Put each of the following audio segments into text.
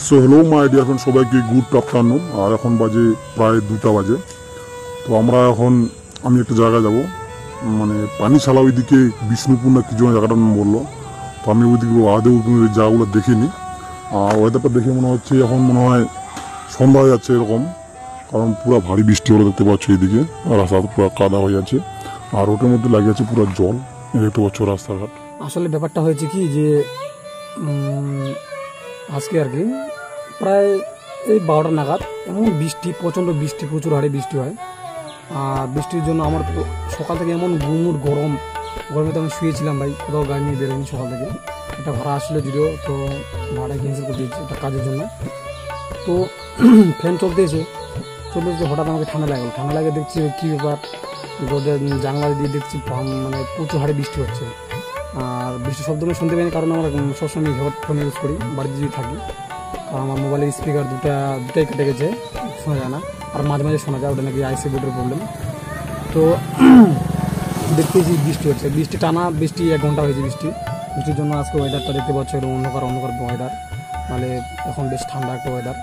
So hello my dear friend, সবাইকে good afternoon. আর এখন বাজে প্রায় 2টা বাজে। তো আমি একটা জায়গায় যাব, মানে পানিশালা ওইদিকে বিষ্ণুপুর না কি জন্য জায়গাটার নাম বললো। তো আমি ওইদিকে আদেও জায়গাগুলো দেখিনি। আর ওয়েদারটা দেখে মনে হচ্ছে এখন মনে হয় সন্ধ্যা হয়ে যাচ্ছে এরকম, কারণ পুরো ভারী বৃষ্টি হলো দেখতে পাচ্ছ। এইদিকে রাস্তা পুরো কাদা হয়ে যাচ্ছে, আর ওটার মধ্যে লাগিয়েছে পুরো জল, দেখতে পাচ্ছ রাস্তাঘাট। আসলে ব্যাপারটা হয়েছে কি যে আজকে আর কি প্রায় এই 12টা নাগাদ এমন বৃষ্টি, প্রচণ্ড বৃষ্টি, প্রচুর হারে বৃষ্টি হয়। আর বৃষ্টির জন্য আমার সকাল থেকে এমন গুমুট গরমে তো আমি শুয়েছিলাম ভাই, কোথাও গাড়ি নিয়ে বেরোয়নি সকাল থেকে। একটা ভাড়া আসলে যদিও, তো ভাড়া ক্যান্সেল করে দিয়েছি একটা কাজের জন্য। তো ফ্যান চলতেছে, হঠাৎ আমাকে ঠান্ডা লাগে দেখছি কী ব্যাপার, জানলা দিয়ে দেখছি মানে প্রচুর হারে বৃষ্টি হচ্ছে। আর বৃষ্টির শব্দ আমি শুনতে পাইনি, কারণ আমরা সবসময় হেডফোন ইউজ করি বাড়িতে যদি থাকি। কারণ আমার মোবাইলের স্পিকার দুটাই কেটে গেছে, শোনা যায় না। আর মাঝে মাঝে শোনা যায়, ওটা নাকি আইসি বোর্ডের প্রবলেম। তো দেখতেছি বৃষ্টি হচ্ছে, টানা বৃষ্টি 1 ঘন্টা হয়েছে বৃষ্টির জন্য। আজকে ওয়েদারটা দেখতে পাচ্ছ একটু অন্ধকার ওয়েদার, মানে এখন বেশ ঠান্ডা একটা ওয়েদার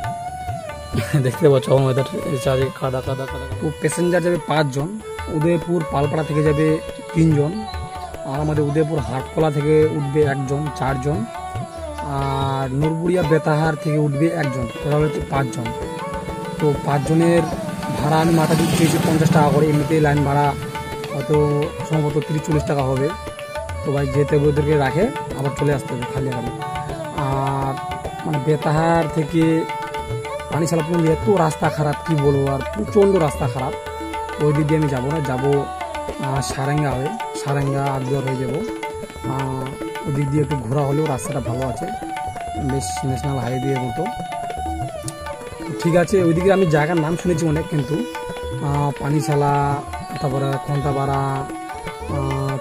দেখতে পাচ্ছ। এখন ওয়েদার চারিদিকে কাদা। তো প্যাসেঞ্জার যাবে 5 জন, উদয়পুর পালপাড়া থেকে যাবে 3 জন, আর আমাদের উদয়পুর হাটকলা থেকে উঠবে 1 জন, 4 জন, আর নুরবুড়িয়া বেতাহার থেকে উঠবে 1 জন, টোটাল হচ্ছে 5 জন। তো 5 জনের ভাড়া আমি মাথা দিতে চেয়েছি 50 টাকা করে। এমনিতে লাইন ভাড়া হয়তো সম্ভবত 30-40 টাকা হবে। তো ভাই যেতে ওদেরকে রাখে আবার চলে আসতে হবে খালি গাড়ি। আর মানে বেতাহার থেকে পানিশালা পর্যন্ত এত রাস্তা খারাপ, কি বলবো, আর প্রচণ্ড রাস্তা খারাপ। ওই দিক দিয়ে আমি যাবো না, যাবো সারেঙ্গা আদুয়ার হয়ে যাবো। ওই দিক দিয়ে একটু ঘোরা হলেও রাস্তাটা ভালো আছে, বেশ ন্যাশনাল হাইওয়ের মতো। ঠিক আছে, ওইদিকে আমি জায়গার নাম শুনেছি অনেক, কিন্তু পানিশালা, তারপরে খন্তাপাড়া,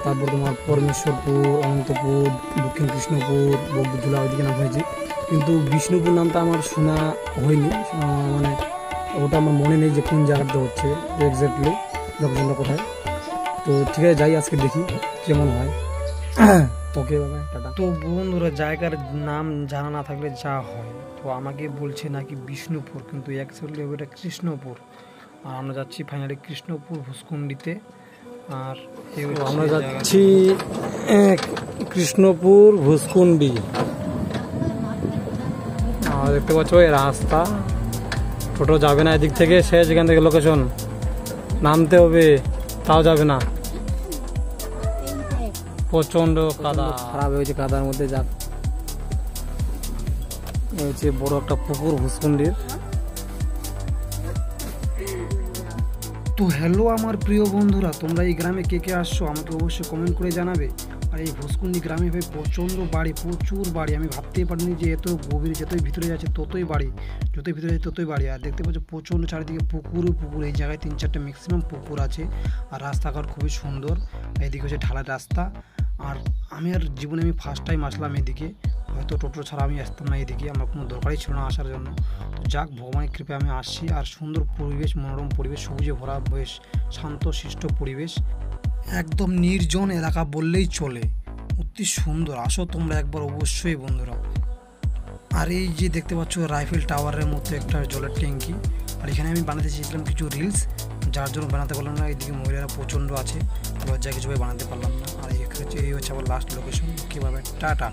তারপর তোমার পরমেশ্বরপুর, অনন্তপুর, দক্ষিণ কৃষ্ণপুর, বগদুলা, ওইদিকে নাম হয়েছে। কিন্তু বিষ্ণুপুর নামটা আমার শোনা হয়নি, মানে ওটা আমার মনে নেই যে কোন জায়গাটা হচ্ছে এক্স্যাক্টলি, লোকজনটা কোথায়। তো ঠিক আছে, যাই আজকে দেখি কেমন হয়। ওকে বাবা, টাটা। তো বন্ধুরা, জায়গার নাম জানা না থাকলে যা হয়। তো আমাকে বলছে নাকি বিষ্ণুপুর, কিন্তু অ্যাকচুয়ালি ওটা কৃষ্ণপুর। আর আমরা যাচ্ছি ফাইনালি কৃষ্ণপুর ভুসকুন্ডিতে। আর আমরা যাচ্ছি কৃষ্ণপুর ভুসকুন্ডি। দেখতে পাচ্ছ এই রাস্তা, টোটো যাবে না এদিক থেকে, শেষ এখান থেকে লোকেশন নামতে হবে, তাও যাবে না, প্রচন্ড কাদা, খারাপ হয়েছে কাদার মধ্যে। যাক, হচ্ছে বড় একটা পুকুর ভুসকুন্ডির। তো হ্যালো আমার প্রিয় বন্ধুরা, তোমরা এই গ্রামে কে কে আসছো আমাকে অবশ্যই কমেন্ট করে জানাবে। আর এই ভুসকুন্ডি গ্রামে ভাই প্রচুর বাড়ি। আমি ভাবতেই পারিনি যে এত গভীর, যতই ভিতরে যাচ্ছে ততই বাড়ি, ততই বাড়ি। আর দেখতে পাচ্ছ প্রচণ্ড চারিদিকে পুকুর। এই জায়গায় 3-4টা ম্যাক্সিমাম পুকুর আছে। আর রাস্তাঘাট খুবই সুন্দর, এইদিকে হচ্ছে ঢালাই রাস্তা। আর আমি জীবনে ফার্স্ট টাইম আসলাম এদিকে, হয়তো টোটো ছাড়া আমি আসতাম না এদিকে, আমার কোনো দরকারই ছিল না আসার জন্য। তো যাক, ভগবানের কৃপায় আমি আসছি। আর সুন্দর পরিবেশ, মনোরম পরিবেশ, সবুজে ভরা, বেশ শান্ত শিষ্ট পরিবেশ, একদম নির্জন এলাকা বললেই চলে, অতি সুন্দর। আসো তোমরা একবার অবশ্যই বন্ধুরা। আর এই যে দেখতে পাচ্ছ রাইফেল টাওয়ারের মতো একটা জলের ট্যাঙ্কি। আর এখানে আমি বানাতে চেয়েছিলাম কিছু রিলস, যার জন্য বানাতে পারলাম না। এদিকে মহিলারা প্রচণ্ড আছে, লজ্জায় কিছুভাবে বানাতে পারলাম না। আর এই হচ্ছে আমার লাস্ট লোকেশন। কীভাবে টাটা।